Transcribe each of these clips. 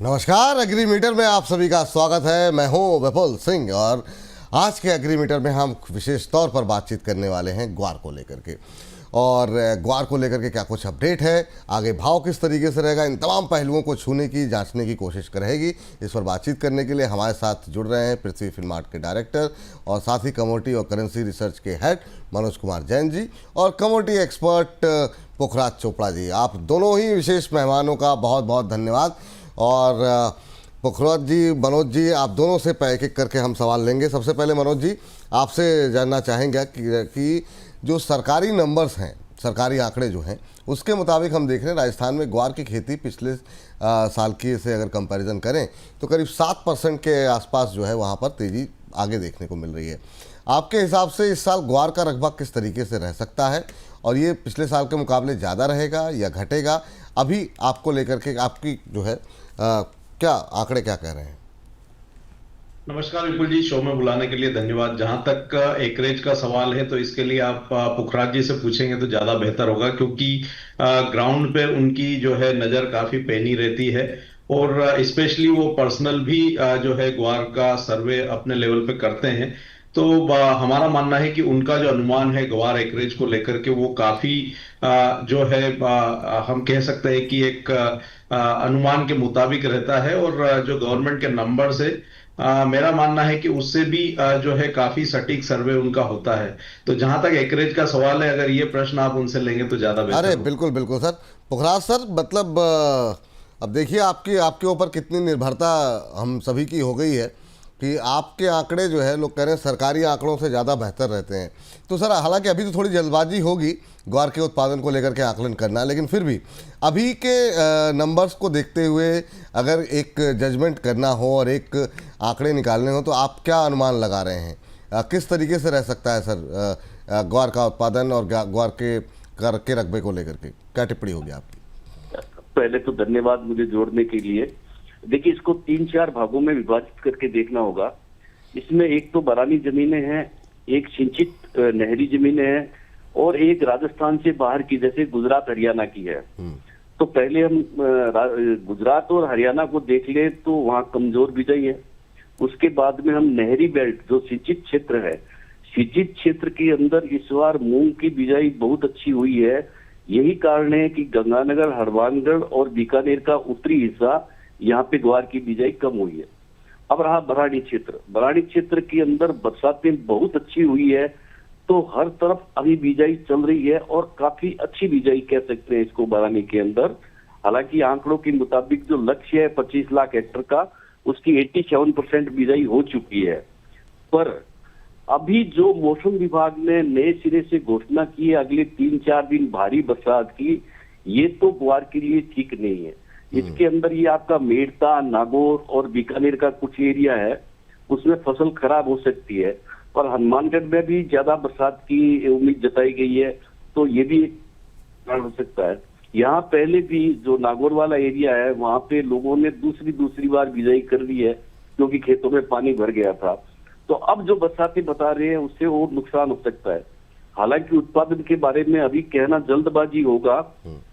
नमस्कार, एग्रीमीटर में आप सभी का स्वागत है। मैं हूं विपुल सिंह और आज के एग्रीमीटर में हम विशेष तौर पर बातचीत करने वाले हैं ग्वार को लेकर के। और ग्वार को लेकर के क्या कुछ अपडेट है, आगे भाव किस तरीके से रहेगा, इन तमाम पहलुओं को छूने की, जांचने की कोशिश रहेगी। इस पर बातचीत करने के लिए हमारे साथ जुड़ रहे हैं पृथ्वी फिनमार्ट के डायरेक्टर और साथ ही कमोडिटी और करेंसी रिसर्च के हेड मनोज कुमार जैन जी और कमोडिटी एक्सपर्ट पुखराज चोपड़ा जी। आप दोनों ही विशेष मेहमानों का बहुत बहुत धन्यवाद। और पुखराज जी, मनोज जी, आप दोनों से एक एक करके हम सवाल लेंगे। सबसे पहले मनोज जी, आपसे जानना चाहेंगे कि जो सरकारी नंबर्स हैं, सरकारी आंकड़े जो हैं, उसके मुताबिक हम देख रहे हैं राजस्थान में ग्वार की खेती पिछले साल की से अगर कंपैरिजन करें तो करीब 7% के आसपास जो है वहाँ पर तेज़ी आगे देखने को मिल रही है। आपके हिसाब से इस साल ग्वार का रकबा किस तरीके से रह सकता है और ये पिछले साल के मुकाबले ज़्यादा रहेगा या घटेगा? अभी आपको लेकर के आपकी जो है क्या आंकड़े क्या कह रहे हैं? नमस्कार विपुल जी, शो में बुलाने के लिए धन्यवाद। जहां तक एकरेज का सवाल है तो इसके लिए आप पुखराज जी से पूछेंगे तो ज्यादा बेहतर होगा, क्योंकि ग्राउंड पे उनकी जो है नजर काफी पैनी रहती है और स्पेशली वो पर्सनल भी जो है ग्वार का सर्वे अपने लेवल पे करते हैं। तो हमारा मानना है कि उनका जो अनुमान है ग्वार एकरेज को लेकर के वो काफी जो है हम कह सकते हैं कि एक अनुमान के मुताबिक रहता है और जो गवर्नमेंट के नंबर से मेरा मानना है कि उससे भी जो है काफी सटीक सर्वे उनका होता है। तो जहां तक एकरेज का सवाल है, अगर ये प्रश्न आप उनसे लेंगे तो ज्यादा बेहतर अरे होगा। बिल्कुल बिल्कुल सर। पुखराज सर, मतलब अब देखिए आपके ऊपर कितनी निर्भरता हम सभी की हो गई है कि आपके आंकड़े जो है लोग कह रहे हैं सरकारी आंकड़ों से ज़्यादा बेहतर रहते हैं। तो सर, हालांकि अभी तो थोड़ी जल्दबाजी होगी ग्वार के उत्पादन को लेकर के आकलन करना, लेकिन फिर भी अभी के नंबर्स को देखते हुए अगर एक जजमेंट करना हो और एक आंकड़े निकालने हो तो आप क्या अनुमान लगा रहे हैं? किस तरीके से रह सकता है सर ग्वार का उत्पादन और ग्वार के कर के रकबे को लेकर के क्या टिप्पणी होगी आपकी? पहले तो धन्यवाद मुझे जोड़ने के लिए। देखिए, इसको 3-4 भागों में विभाजित करके देखना होगा। इसमें एक तो बरानी जमीनें हैं, एक सिंचित नहरी जमीनें हैं और एक राजस्थान से बाहर की, जैसे गुजरात हरियाणा की है। तो पहले हम गुजरात और हरियाणा को देख ले तो वहाँ कमजोर बिजाई है। उसके बाद में हम नहरी बेल्ट जो सिंचित क्षेत्र है, सिंचित क्षेत्र के अंदर इस बार मूंग की बिजाई बहुत अच्छी हुई है। यही कारण है कि गंगानगर, हनुमानगढ़ और बीकानेर का उत्तरी हिस्सा, यहाँ पे ग्वार की बिजाई कम हुई है। अब रहा बरानी क्षेत्र। बरानी क्षेत्र के अंदर बरसातें बहुत अच्छी हुई है, तो हर तरफ अभी बिजाई चल रही है और काफी अच्छी बिजाई कह सकते हैं इसको बरानी के अंदर। हालांकि आंकड़ों के मुताबिक जो लक्ष्य है 25 लाख हेक्टर का, उसकी 87% बिजाई हो चुकी है। पर अभी जो मौसम विभाग ने नए सिरे से घोषणा की है अगले 3-4 दिन भारी बरसात की, ये तो ग्वार के लिए ठीक नहीं है। इसके अंदर ये आपका मेड़ता, नागौर और बीकानेर का कुछ एरिया है, उसमें फसल खराब हो सकती है। और हनुमानगढ़ में भी ज्यादा बरसात की उम्मीद जताई गई है, तो ये भी एक कारण हो सकता है। यहाँ पहले भी जो नागौर वाला एरिया है, वहां पे लोगों ने दूसरी बार बिजाई कर ली है क्योंकि खेतों में पानी भर गया था। तो अब जो बरसातें बता रहे हैं उससे और नुकसान हो सकता है। हालांकि उत्पादन के बारे में अभी कहना जल्दबाजी होगा,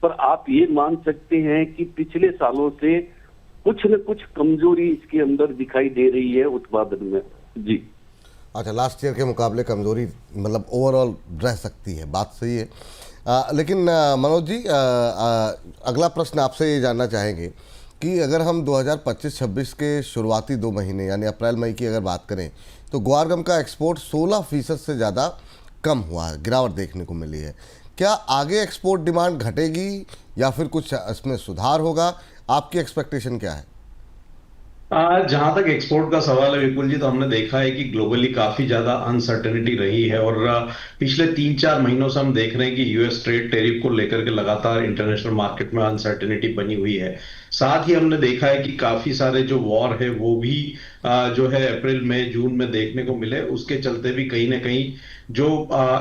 पर आप ये मान सकते हैं कि पिछले सालों से कुछ न कुछ कमजोरी इसके अंदर दिखाई दे रही है उत्पादन में। जी अच्छा, लास्ट ईयर के मुकाबले कमजोरी मतलब ओवरऑल रह सकती है, बात सही है। लेकिन मनोज जी, अगला प्रश्न आपसे ये जानना चाहेंगे कि अगर हम 2025-26 के शुरुआती 2 महीने यानी अप्रैल मई की अगर बात करें तो ग्वार गम का एक्सपोर्ट 16% से ज़्यादा कम हुआ है, गिरावट देखने को मिली है। क्या आगे एक्सपोर्ट डिमांड घटेगी या फिर कुछ इसमें सुधार होगा? आपकी एक्सपेक्टेशन क्या है? जहां तक एक्सपोर्ट का सवाल है विपुल जी, तो हमने देखा है कि ग्लोबली काफी ज्यादा अनसर्टेनिटी रही है और पिछले 3-4 महीनों से हम देख रहे हैं कि यूएस ट्रेड टैरिफ को लेकर के लगातार इंटरनेशनल मार्केट में अनसर्टेनिटी बनी हुई है। साथ ही हमने देखा है कि काफी सारे जो वॉर है वो भी जो है अप्रैल मई जून में देखने को मिले। उसके चलते भी कहीं ना कहीं जो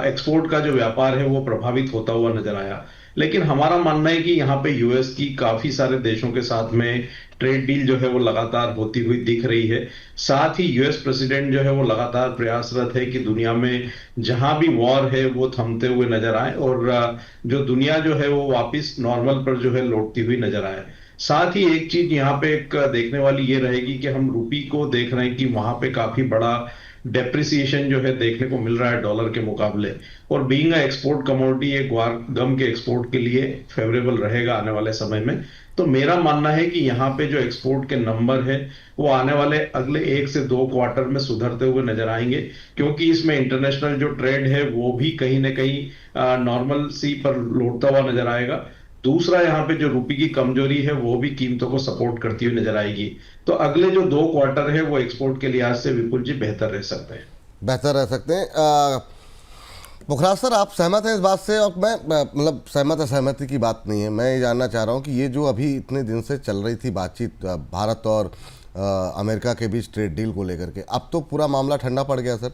एक्सपोर्ट का जो व्यापार है वो प्रभावित होता हुआ नजर आया। लेकिन हमारा मानना है कि यहाँ पे यूएस की काफी सारे देशों के साथ में ट्रेड डील जो है वो लगातार होती हुई दिख रही है। साथ ही यूएस प्रेसिडेंट जो है वो लगातार प्रयासरत है कि दुनिया में जहां भी वॉर है वो थमते हुए नजर आए और जो दुनिया जो है वो वापस नॉर्मल पर जो है लौटती हुई नजर आए। साथ ही एक चीज यहाँ पे एक देखने वाली ये रहेगी कि हम रुपी को देख रहे हैं कि वहां पे काफी बड़ा डेप्रिसिएशन जो है देखने को मिल रहा है डॉलर के मुकाबले। और बीइंग अ एक्सपोर्ट कमोडिटी ये ग्वार गम के एक्सपोर्ट के लिए फेवरेबल रहेगा आने वाले समय में। तो मेरा मानना है कि यहाँ पे जो एक्सपोर्ट के नंबर है वो आने वाले अगले 1 से 2 क्वार्टर में सुधरते हुए नजर आएंगे, क्योंकि इसमें इंटरनेशनल जो ट्रेड है वो भी कहीं ना कहीं नॉर्मल सी पर लौटता हुआ नजर आएगा। दूसरा यहाँ पे जो रुपये की कमजोरी है वो भी कीमतों को सपोर्ट करती हुई नजर आएगी। तो अगले जो 2 क्वार्टर है वो एक्सपोर्ट के लिहाज से विपुल जी बेहतर रह सकते हैं। बेहतर रह सकते हैं। पुखराज सर, आप सहमत हैं इस बात से? और मैं मतलब सहमति की बात नहीं है, मैं ये जानना चाह रहा हूँ कि ये जो अभी इतने दिन से चल रही थी बातचीत भारत और अमेरिका के बीच ट्रेड डील को लेकर के, अब तो पूरा मामला ठंडा पड़ गया सर।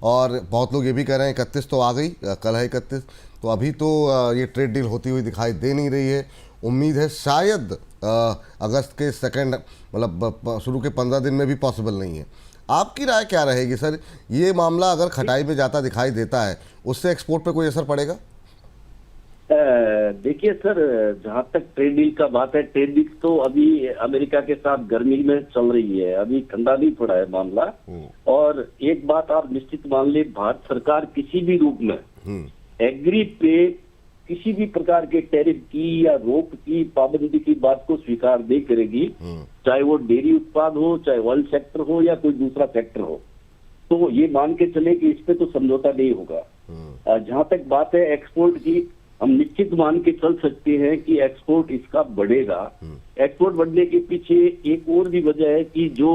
और बहुत लोग ये भी कह रहे हैं 31 तो आ गई, कल है 31, तो अभी तो ये ट्रेड डील होती हुई दिखाई दे नहीं रही है। उम्मीद है शायद अगस्त के सेकेंड मतलब शुरू के 15 दिन में भी पॉसिबल नहीं है। आपकी राय क्या रहेगी सर? ये मामला अगर खटाई में जाता दिखाई देता है, उससे एक्सपोर्ट पे कोई असर पड़ेगा? देखिए सर, जहां तक ट्रेड डील का बात है, ट्रेड डील तो अभी अमेरिका के साथ गर्मी में चल रही है, अभी ठंडा नहीं पड़ा है मामला। और एक बात आप निश्चित मान ले, भारत सरकार किसी भी रूप में एग्री पे किसी भी प्रकार के टैरिफ की या रोक की पाबंदी की बात को स्वीकार नहीं करेगी, चाहे वो डेयरी उत्पाद हो, चाहे ऑयल सेक्टर हो या कोई दूसरा सेक्टर हो। तो ये मान के चले कि इस पे तो समझौता नहीं होगा। जहां तक बात है एक्सपोर्ट की, हम निश्चित मान के चल सकते हैं कि एक्सपोर्ट इसका बढ़ेगा। एक्सपोर्ट बढ़ने के पीछे एक और भी वजह है कि जो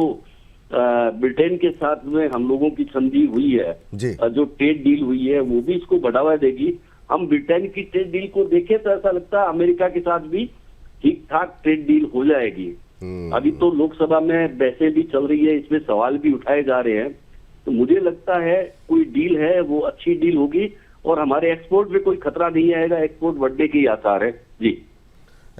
ब्रिटेन के साथ में हम लोगों की संधि हुई है, जो ट्रेड डील हुई है, वो भी इसको बढ़ावा देगी। हम ब्रिटेन की ट्रेड डील को देखें तो ऐसा लगता है अमेरिका के साथ भी ठीक ठाक ट्रेड डील हो जाएगी। अभी तो लोकसभा में बहसें भी चल रही है, इसमें सवाल भी उठाए जा रहे हैं। तो मुझे लगता है कोई डील है वो अच्छी डील होगी और हमारे एक्सपोर्ट में कोई खतरा नहीं आएगा, एक्सपोर्ट बढ़ने के आसार है जी।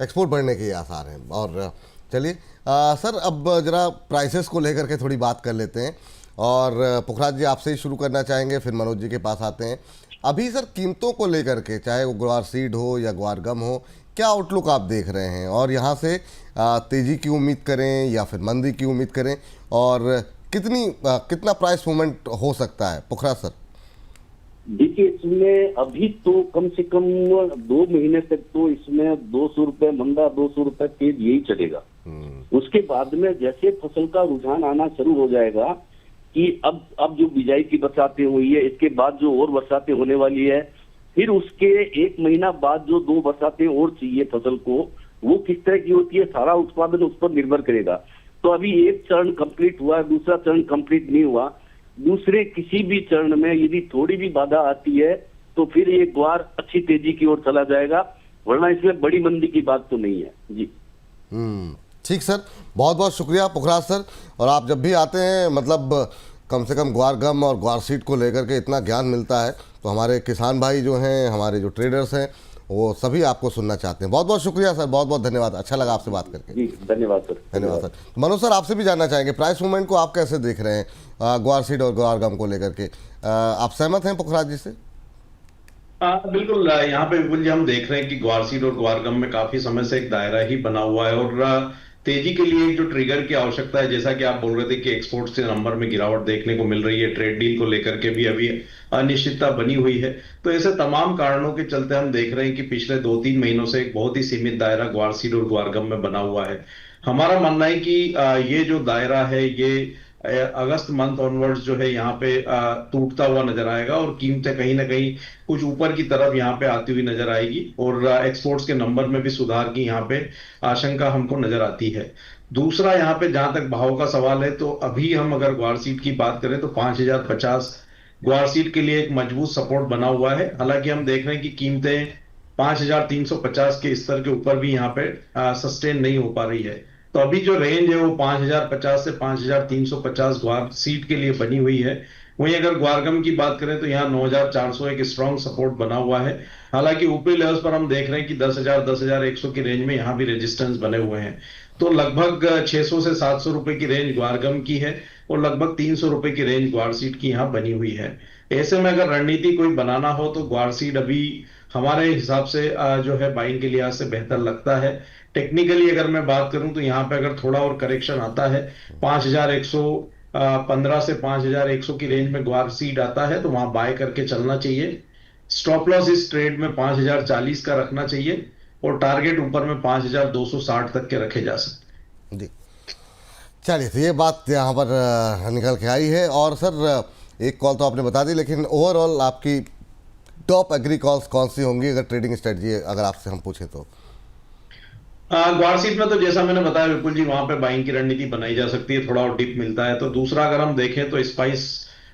एक्सपोर्ट बढ़ने के आसार हैं। और चलिए सर, अब जरा प्राइसेस को लेकर के थोड़ी बात कर लेते हैं। और पुखराज जी, आपसे ही शुरू करना चाहेंगे, फिर मनोज जी के पास आते हैं। अभी सर कीमतों को लेकर के, चाहे वो ग्वार सीड हो या ग्वार गम हो, क्या आउटलुक आप देख रहे हैं? और यहाँ से तेज़ी की उम्मीद करें या फिर मंदी की उम्मीद करें? और कितना प्राइस मूवमेंट हो सकता है पुखराज सर? देखिए, इसमें अभी तो कम से कम 2 महीने तक तो इसमें 200 रुपए मंदा, 200 रुपए तेज यही चलेगा। उसके बाद में जैसे फसल का रुझान आना शुरू हो जाएगा कि अब जो बिजाई की बरसातें हुई है, इसके बाद जो और बरसातें होने वाली है, फिर उसके 1 महीना बाद जो 2 बरसातें और चाहिए फसल को, वो किस तरह की होती है, सारा उत्पादन उस पर निर्भर करेगा। तो अभी एक चरण कंप्लीट हुआ है, दूसरा चरण कंप्लीट नहीं हुआ। दूसरे किसी भी चरण में यदि थोड़ी भी बाधा आती है तो फिर ये ग्वार अच्छी तेजी की ओर चला जाएगा, वरना इसमें बड़ी मंदी की बात तो नहीं है जी। ठीक सर, बहुत बहुत शुक्रिया पुखराज सर। और आप जब भी आते हैं, मतलब कम से कम ग्वार गम और ग्वार सीड को लेकर के इतना ज्ञान मिलता है, तो हमारे किसान भाई जो हैं, हमारे जो ट्रेडर्स हैं, वो सभी आपको सुनना चाहते हैं। बहुत बहुत शुक्रिया सर, बहुत बहुत धन्यवाद, अच्छा लगा आपसे बात करके जी। धन्यवाद सर। धन्यवाद सर। मनोज सर, आपसे भी जानना चाहेंगे, प्राइस मूवमेंट को आप कैसे देख रहे हैं ग्वार सीड और ग्वार गम को लेकर के? आप सहमत हैं पुखराज जी से? बिल्कुल, यहाँ पे विपुल जी हम देख रहे हैं कि ग्वार सीड और ग्वार गम में काफी समय से एक दायरा ही बना हुआ है। और तेजी के लिए जो ट्रिगर की आवश्यकता है, जैसा कि आप बोल रहे थे कि एक्सपोर्ट से नंबर में गिरावट देखने को मिल रही है, ट्रेड डील को लेकर के भी अभी अनिश्चितता बनी हुई है। तो ऐसे तमाम कारणों के चलते हम देख रहे हैं कि पिछले 2-3 महीनों से एक बहुत ही सीमित दायरा ग्वार सीड और ग्वार गम में बना हुआ है। हमारा मानना है कि ये जो दायरा है ये अगस्त मंथ ऑनवर्ड्स जो है यहाँ पे टूटता हुआ नजर आएगा और कीमतें कहीं ना कहीं कुछ ऊपर की तरफ यहाँ पे आती हुई नजर आएगी और एक्सपोर्ट्स के नंबर में भी सुधार की यहाँ पे आशंका हमको नजर आती है। दूसरा, यहाँ पे जहां तक भाव का सवाल है, तो अभी हम अगर ग्वार सीड की बात करें तो 5050 ग्वार सीड के लिए एक मजबूत सपोर्ट बना हुआ है। हालांकि हम देख रहे हैं कि कीमतें 5350 के स्तर के ऊपर भी यहाँ पे सस्टेन नहीं हो पा रही है। तो अभी जो रेंज है वो 5050 से 5350 ग्वार सीड के लिए बनी हुई है। वहीं अगर ग्वारगम की बात करें तो यहाँ 9400 एक स्ट्रॉन्ग सपोर्ट बना हुआ है। हालांकि ऊपरी लेवल्स पर हम देख रहे हैं कि 10,100 की रेंज में यहाँ भी रेजिस्टेंस बने हुए हैं। तो लगभग 600 से 700 रुपए की रेंज ग्वारगम की है और लगभग 300 रुपए की रेंज ग्वार सीड की यहाँ बनी हुई है। ऐसे में अगर रणनीति कोई बनाना हो तो ग्वार सीड अभी हमारे हिसाब से जो है बाइंग के लिहाज से बेहतर लगता है। टेक्निकली अगर मैं बात करूं तो यहाँ पे अगर थोड़ा और करेक्शन आता है 5115 से 5100 की रेंज में ग्वार सीड आता है तो वहां बाय करके चलना चाहिए। स्टॉप लॉस इस ट्रेड में 5040 का रखना चाहिए और टारगेट ऊपर में 5260 तक के रखे जा सकते जी, चलिए, तो ये बात यहाँ पर निकल के आई है। और सर, एक कॉल तो आपने बता दी, लेकिन ओवरऑल आपकी टॉप एग्री कॉल्स कौन सी होंगी अगर ट्रेडिंग स्ट्रेटजी अगर आपसे हम पूछें तो? ग्वार सीड में तो जैसा मैंने बताया विपुल जी, वहां पे बाइंग की रणनीति बनाई जा सकती है, थोड़ा और डिप मिलता है। तो दूसरा अगर हम देखें तो स्पाइस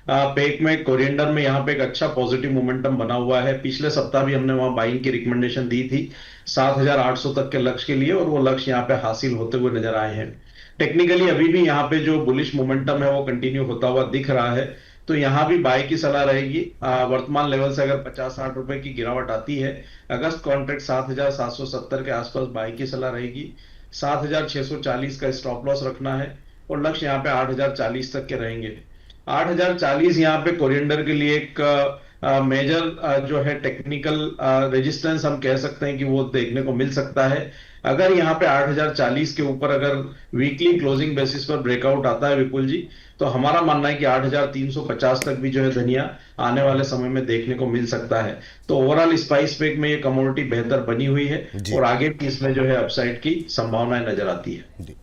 पेक में, कोरिएंडर में यहाँ पे एक अच्छा पॉजिटिव मोमेंटम बना हुआ है। पिछले सप्ताह भी हमने वहां बाइंग की रिकमेंडेशन दी थी 7800 तक के लक्ष्य के लिए और वो लक्ष्य यहाँ पे हासिल होते हुए नजर आए हैं। टेक्निकली अभी भी यहाँ पे जो बुलिश मोमेंटम है वो कंटिन्यू होता हुआ दिख रहा है, तो यहाँ भी बाय की सलाह रहेगी। वर्तमान लेवल से अगर 50-60 रुपए की गिरावट आती है, अगस्त कॉन्ट्रैक्ट 7770 के आसपास बाय की सलाह रहेगी। 7640 का स्टॉप लॉस रखना है और लक्ष्य यहाँ पे 8040 तक के रहेंगे। 8040 यहाँ पे कोरिएंडर के लिए एक मेजर जो है टेक्निकल रेजिस्टेंस हम कह सकते हैं कि वो देखने को मिल सकता है। अगर यहाँ पे 8040 के ऊपर अगर वीकली क्लोजिंग बेसिस पर ब्रेकआउट आता है विपुल जी, तो हमारा मानना है कि 8350 तक भी जो है धनिया आने वाले समय में देखने को मिल सकता है। तो ओवरऑल स्पाइस पेक में ये कमोडिटी बेहतर बनी हुई है और आगे भी इसमें जो है अपसाइड की संभावनाएं नजर आती है जी,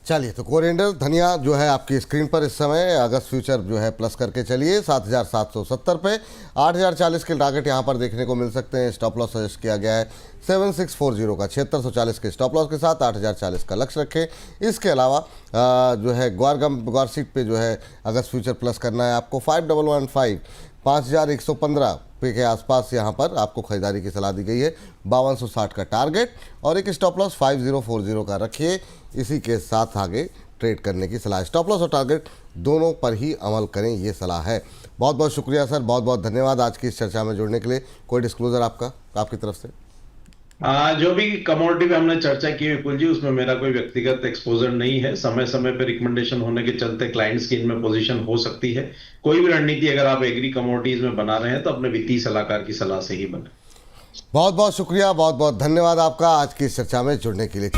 चलिए, तो कोरिएंडर धनिया जो है आपकी स्क्रीन पर इस समय अगस्त फ्यूचर जो है प्लस करके चलिए 7770 पे। 8040 के टारगेट यहाँ पर देखने को मिल सकते हैं। स्टॉप लॉस सजेस्ट किया गया है 7640 का, 7640 के स्टॉप लॉस के साथ 8040 का लक्ष्य रखें। इसके अलावा जो है ग्वार सीट पे जो है अगस्त फ्यूचर प्लस करना है आपको 5115 5115 पे के आसपास यहाँ पर आपको खरीदारी की सलाह दी गई है। 5260 का टारगेट और एक स्टॉप लॉस 5040 का रखिए। इसी के साथ आगे ट्रेड करने की सलाह, स्टॉप लॉस और टारगेट दोनों पर ही अमल करें, ये सलाह है। बहुत बहुत शुक्रिया सर, बहुत बहुत धन्यवाद आज की इस चर्चा में जुड़ने के लिए। कोई डिस्क्लोजर आपकी तरफ से? जो भी कमोडिटी पे हमने चर्चा की विपुल जी, उसमें मेरा कोई व्यक्तिगत एक्सपोजर नहीं है। समय समय पे रिकमेंडेशन होने के चलते क्लाइंट्स की इनमें पोजीशन हो सकती है। कोई भी रणनीति अगर आप एग्री कमोडिटीज में बना रहे हैं तो अपने वित्तीय सलाहकार की सलाह से ही बने। बहुत बहुत शुक्रिया, बहुत बहुत धन्यवाद आपका आज की इस चर्चा में जुड़ने के लिए।